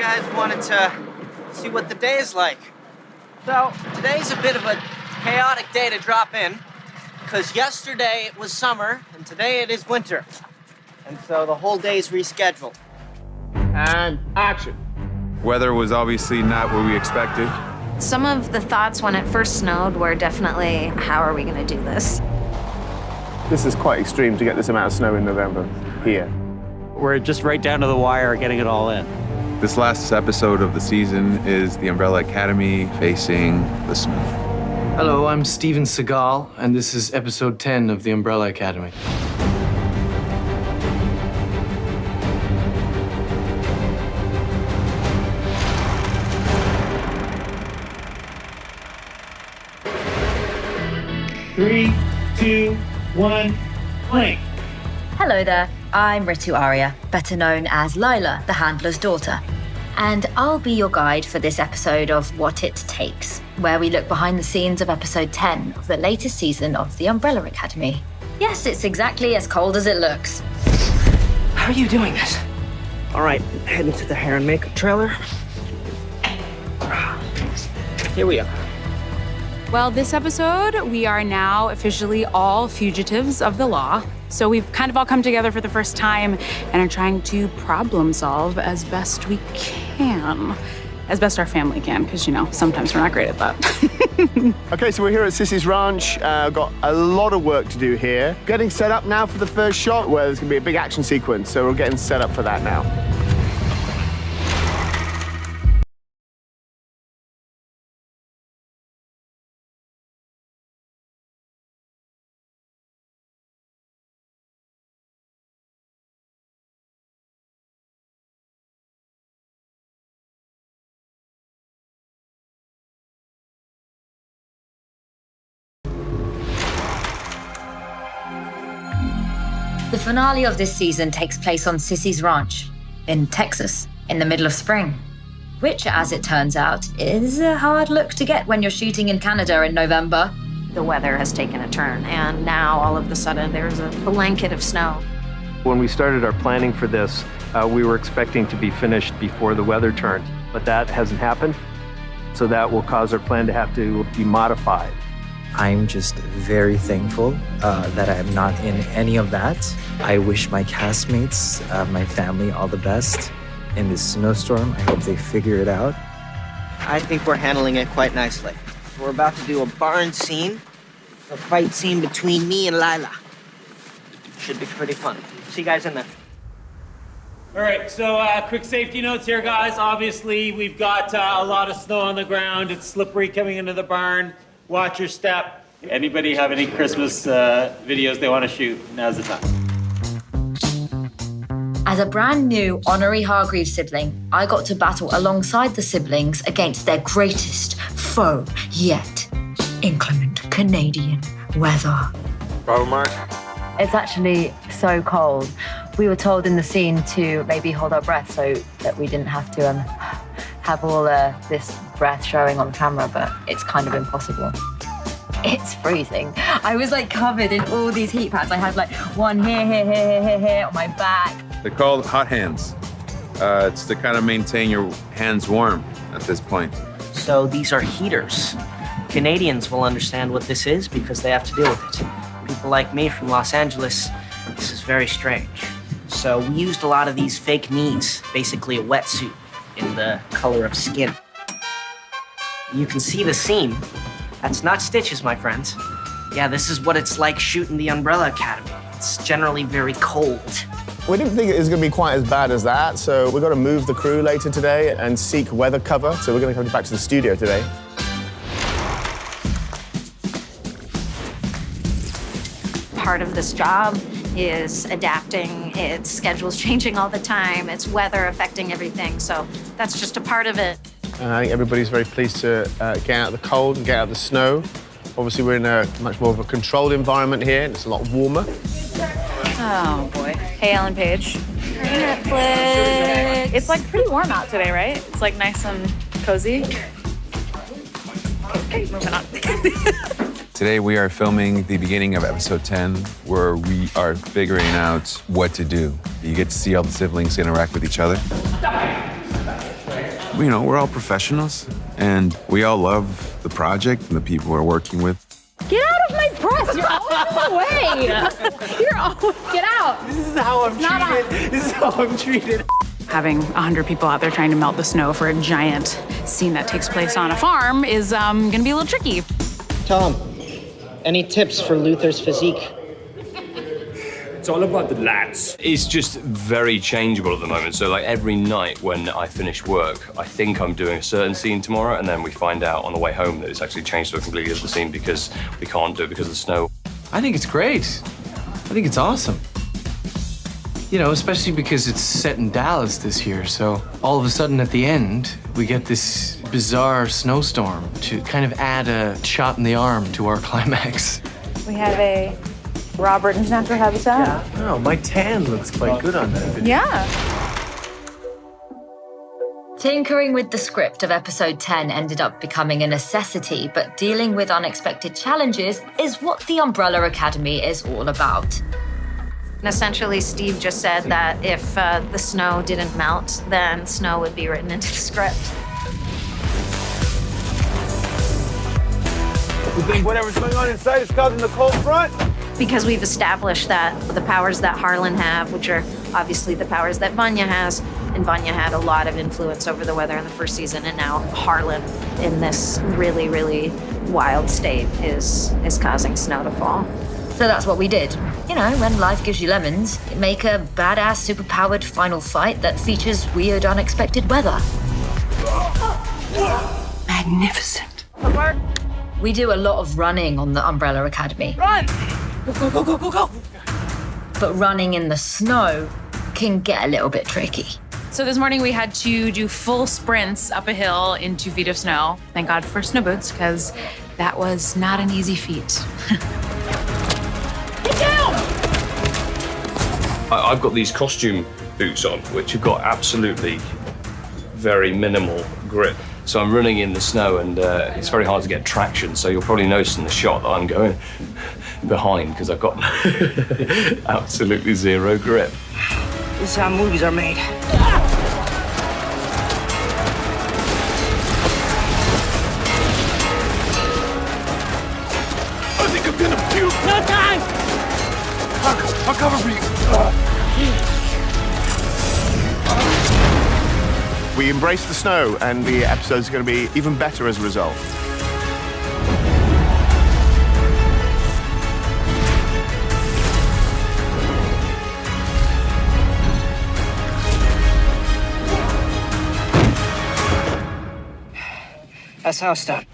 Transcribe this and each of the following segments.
guys wanted to see what the day is like. So, today's a bit of a chaotic day to drop in, because yesterday it was summer, and today it is winter. And so the whole day's rescheduled. And action. Weather was obviously not what we expected. Some of the thoughts when it first snowed were definitely, how are we going to do this? This is quite extreme to get this amount of snow in November here. We're just right down to the wire getting it all in. This last episode of the season is the Umbrella Academy facing the snow. Hello, I'm Steven Seagal, and this is episode 10 of the Umbrella Academy. Three, two, one, play. Hello there, I'm Ritu Arya, better known as Lila, the handler's daughter. And I'll be your guide for this episode of What It Takes, where we look behind the scenes of episode 10 of the latest season of the Umbrella Academy. Yes, it's exactly as cold as it looks. How are you doing this? All right, heading to the hair and makeup trailer. Here we are. Well, this episode, we are now officially all fugitives of the law. So we've kind of all come together for the first time and are trying to problem solve as best we can. As best our family can, because, you know, sometimes we're not great at that. Okay, so we're here at Sissy's Ranch. Got a lot of work to do here. Getting set up now for the first shot, where there's gonna be a big action sequence. So we're getting set up for that now. The finale of this season takes place on Sissy's Ranch in Texas in the middle of spring, which, as it turns out, is a hard look to get when you're shooting in Canada in November. The weather has taken a turn, and now all of a sudden there's a blanket of snow. When we started our planning for this, we were expecting to be finished before the weather turned, but that hasn't happened. So that will cause our plan to have to be modified. I'm just very thankful that I'm not in any of that. I wish my castmates, my family, all the best in this snowstorm. I hope they figure it out. I think we're handling it quite nicely. We're about to do a barn scene, a fight scene between me and Lila. Should be pretty fun. See you guys in there. All right, so quick safety notes here, guys. Obviously, we've got a lot of snow on the ground. It's slippery coming into the barn. Watch your step. Anybody have any Christmas videos they want to shoot? Now's the time. As a brand new Honorary Hargreaves sibling, I got to battle alongside the siblings against their greatest foe yet. Inclement Canadian weather. Robert Mark. It's actually so cold. We were told in the scene to maybe hold our breath so that we didn't have to have all this breath showing on camera, but it's kind of impossible. It's freezing. I was like covered in all these heat pads. I had like one here on my back. They're called hot hands. It's to kind of maintain your hands warm at this point. So these are heaters. Canadians will understand what this is because they have to deal with it. People like me from Los Angeles, this is very strange. So we used a lot of these fake knees, basically a wetsuit in the color of skin. You can see the seam. That's not stitches, my friends. Yeah, this is what it's like shooting the Umbrella Academy. It's generally very cold. We didn't think it was going to be quite as bad as that, so we've got to move the crew later today and seek weather cover. So we're going to come back to the studio today. Part of this job is adapting. Its schedule's changing all the time. It's weather affecting everything. So that's just a part of it. And I think everybody's very pleased to get out of the cold and get out of the snow. Obviously, we're in a much more of a controlled environment here, and it's a lot warmer. Oh, boy. Hey, Ellen Page. Netflix. It's like pretty warm out today, right? It's like nice and cozy. Okay, moving on. Today we are filming the beginning of episode 10, where we are figuring out what to do. You get to see all the siblings interact with each other. we're all professionals, and we all love the project and the people we're working with. Get out of my press! You're always in the way! You're always... Get out! This is how I'm treated. This is how I'm treated. Having 100 people out there trying to melt the snow for a giant scene that takes place on a farm is gonna be a little tricky. Tom, any tips for Luther's physique? It's all about the lats. It's just very changeable at the moment. So like every night when I finish work, I think I'm doing a certain scene tomorrow, and then we find out on the way home that it's actually changed to a completely different scene because we can't do it because of the snow. I think it's great. I think it's awesome. Especially because it's set in Dallas this year, so all of a sudden at the end, we get this bizarre snowstorm to kind of add a shot in the arm to our climax. We have a Robert in natural habitat. Oh, my tan looks quite good on that video. Yeah. Tinkering with the script of episode 10 ended up becoming a necessity, but dealing with unexpected challenges is what the Umbrella Academy is all about. And essentially, Steve just said that if the snow didn't melt, then snow would be written into the script. You think whatever's going on inside is causing the cold front? Because we've established that the powers that Harlan have, which are obviously the powers that Vanya has, and Vanya had a lot of influence over the weather in the first season, and now Harlan, in this really, really wild state, is causing snow to fall. So that's what we did. When life gives you lemons, make a badass, superpowered final fight that features weird, unexpected weather. Magnificent. We do a lot of running on the Umbrella Academy. Run! Go, go, go, go, go! But running in the snow can get a little bit tricky. So this morning we had to do full sprints up a hill in 2 feet of snow. Thank God for snow boots, because that was not an easy feat. Get down! I've got these costume boots on, which have got absolutely very minimal grip. So I'm running in the snow, and it's very hard to get traction. So you'll probably notice in the shot that I'm going behind because I've got absolutely zero grip. This is how movies are made. I think I'm gonna puke. No time! I'll cover for you. We embrace the snow, and the episode's going to be even better as a result. That's how it's done.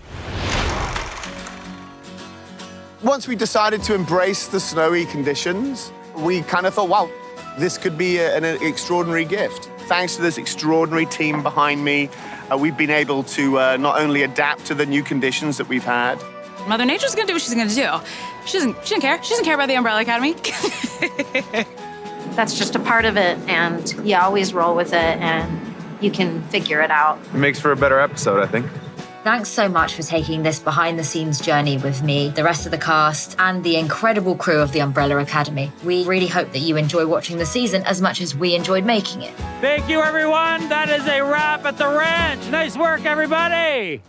Once we decided to embrace the snowy conditions, we kind of thought, wow, this could be an extraordinary gift. Thanks to this extraordinary team behind me, we've been able to not only adapt to the new conditions that we've had. Mother Nature's gonna do what she's gonna do. She doesn't care. She doesn't care about the Umbrella Academy. That's just a part of it, and you always roll with it, and you can figure it out. It makes for a better episode, I think. Thanks so much for taking this behind-the-scenes journey with me, the rest of the cast, and the incredible crew of the Umbrella Academy. We really hope that you enjoy watching the season as much as we enjoyed making it. Thank you, everyone. That is a wrap at the ranch. Nice work, everybody.